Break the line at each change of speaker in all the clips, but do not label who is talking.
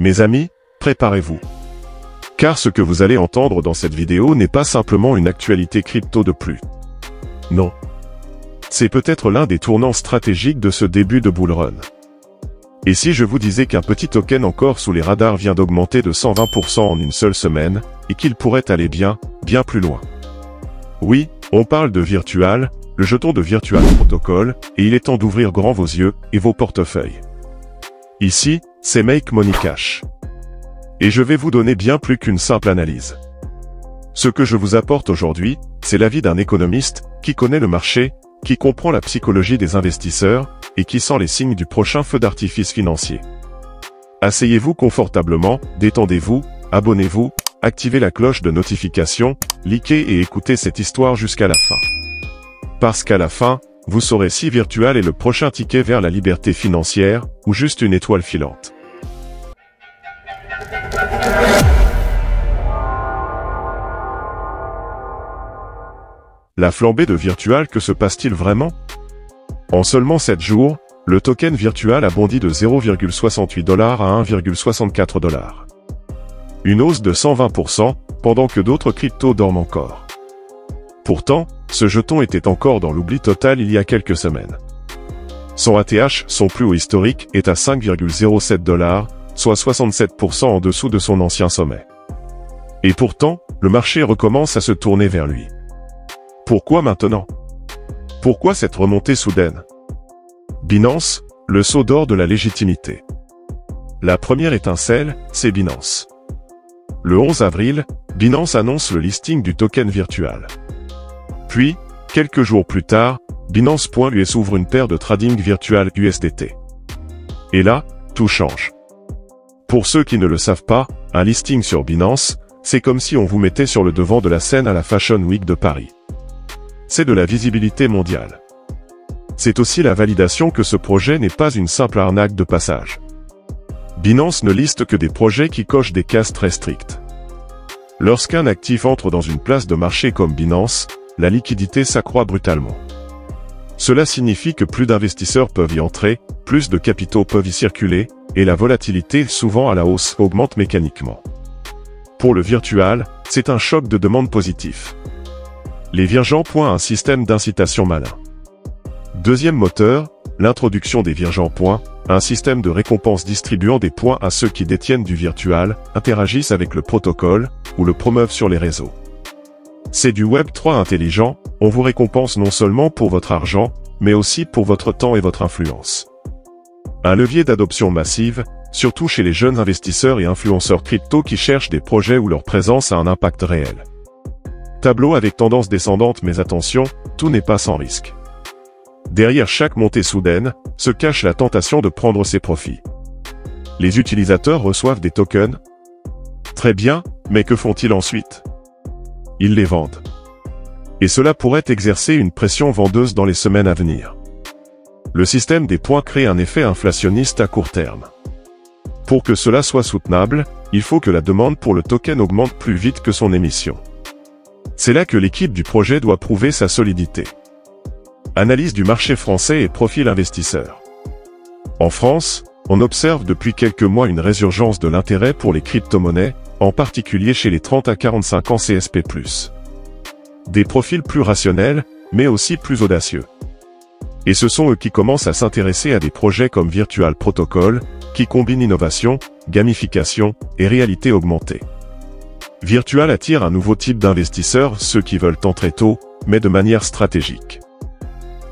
Mes amis, préparez-vous. Car ce que vous allez entendre dans cette vidéo n'est pas simplement une actualité crypto de plus. Non. C'est peut-être l'un des tournants stratégiques de ce début de bull run. Et si je vous disais qu'un petit token encore sous les radars vient d'augmenter de 120% en une seule semaine, et qu'il pourrait aller bien plus loin. Oui, on parle de Virtual, le jeton de Virtual Protocol, et il est temps d'ouvrir grand vos yeux et vos portefeuilles. Ici, c'est Make Money Cash. Et je vais vous donner bien plus qu'une simple analyse. Ce que je vous apporte aujourd'hui, c'est l'avis d'un économiste, qui connaît le marché, qui comprend la psychologie des investisseurs, et qui sent les signes du prochain feu d'artifice financier. Asseyez-vous confortablement, détendez-vous, abonnez-vous, activez la cloche de notification, likez et écoutez cette histoire jusqu'à la fin. Parce qu'à la fin, vous saurez si Virtual est le prochain ticket vers la liberté financière, ou juste une étoile filante. La flambée de Virtual, que se passe-t-il vraiment? En seulement 7 jours, le token Virtual a bondi de 0,68 $ à 1,64 $. Une hausse de 120%, pendant que d'autres cryptos dorment encore. Pourtant, ce jeton était encore dans l'oubli total il y a quelques semaines. Son ATH, son plus haut historique, est à 5,07 $, soit 67% en dessous de son ancien sommet. Et pourtant, le marché recommence à se tourner vers lui. Pourquoi maintenant? Pourquoi cette remontée soudaine? Binance, le sceau d'or de la légitimité. La première étincelle, c'est Binance. Le 11 avril, Binance annonce le listing du token Virtual. Puis, quelques jours plus tard, Binance.us ouvre une paire de trading Virtual USDT. Et là, tout change. Pour ceux qui ne le savent pas, un listing sur Binance, c'est comme si on vous mettait sur le devant de la scène à la Fashion Week de Paris. C'est de la visibilité mondiale. C'est aussi la validation que ce projet n'est pas une simple arnaque de passage. Binance ne liste que des projets qui cochent des cases très strictes. Lorsqu'un actif entre dans une place de marché comme Binance, la liquidité s'accroît brutalement. Cela signifie que plus d'investisseurs peuvent y entrer, plus de capitaux peuvent y circuler, et la volatilité, souvent à la hausse, augmente mécaniquement. Pour le Virtual, c'est un choc de demande positif. Les virgents points un système d'incitation malin. Deuxième moteur, l'introduction des virgents points, un système de récompense distribuant des points à ceux qui détiennent du Virtual, interagissent avec le protocole, ou le promeuvent sur les réseaux. C'est du Web3 intelligent, on vous récompense non seulement pour votre argent, mais aussi pour votre temps et votre influence. Un levier d'adoption massive, surtout chez les jeunes investisseurs et influenceurs crypto qui cherchent des projets où leur présence a un impact réel. Tableau avec tendance descendante, mais attention, tout n'est pas sans risque. Derrière chaque montée soudaine, se cache la tentation de prendre ses profits. Les utilisateurs reçoivent des tokens. Très bien, mais que font-ils ensuite? Ils les vendent. Et cela pourrait exercer une pression vendeuse dans les semaines à venir. Le système des points crée un effet inflationniste à court terme. Pour que cela soit soutenable, il faut que la demande pour le token augmente plus vite que son émission. C'est là que l'équipe du projet doit prouver sa solidité. Analyse du marché français et profil investisseur. En France, on observe depuis quelques mois une résurgence de l'intérêt pour les crypto-monnaies, en particulier chez les 30 à 45 ans CSP+. Des profils plus rationnels, mais aussi plus audacieux. Et ce sont eux qui commencent à s'intéresser à des projets comme Virtual Protocol, qui combinent innovation, gamification et réalité augmentée. Virtual attire un nouveau type d'investisseurs, ceux qui veulent entrer tôt, mais de manière stratégique.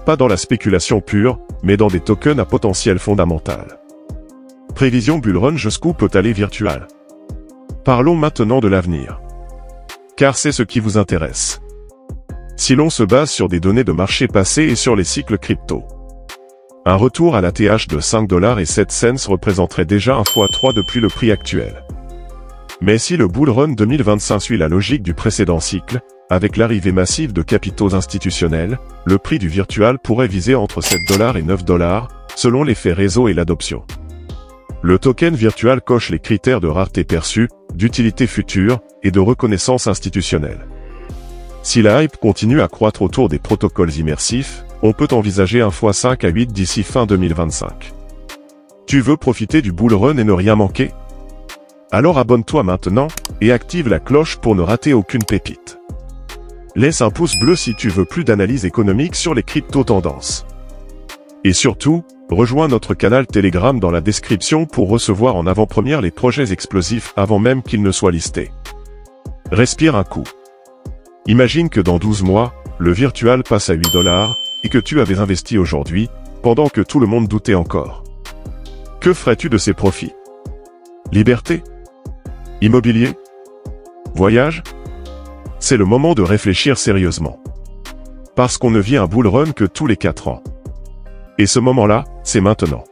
Pas dans la spéculation pure, mais dans des tokens à potentiel fondamental. Prévision bull run, jusqu'où peut aller Virtual? Parlons maintenant de l'avenir. Car c'est ce qui vous intéresse. Si l'on se base sur des données de marché passées et sur les cycles crypto, un retour à l'ATH de 5,07 $ représenterait déjà un x3 depuis le prix actuel. Mais si le bull run 2025 suit la logique du précédent cycle, avec l'arrivée massive de capitaux institutionnels, le prix du Virtual pourrait viser entre 7 $ et 9 $, selon l'effet réseau et l'adoption. Le token Virtual coche les critères de rareté perçue, d'utilité future, et de reconnaissance institutionnelle. Si la hype continue à croître autour des protocoles immersifs, on peut envisager un x5 à 8 d'ici fin 2025. Tu veux profiter du bull run et ne rien manquer? Alors abonne-toi maintenant, et active la cloche pour ne rater aucune pépite. Laisse un pouce bleu si tu veux plus d'analyse économique sur les crypto-tendances. Et surtout, rejoins notre canal Telegram dans la description pour recevoir en avant-première les projets explosifs avant même qu'ils ne soient listés. Respire un coup. Imagine que dans 12 mois, le virtual passe à 8 $, et que tu avais investi aujourd'hui, pendant que tout le monde doutait encore. Que ferais-tu de ces profits? Liberté? Immobilier? Voyage? C'est le moment de réfléchir sérieusement. Parce qu'on ne vit un bull run que tous les 4 ans. Et ce moment-là, c'est maintenant.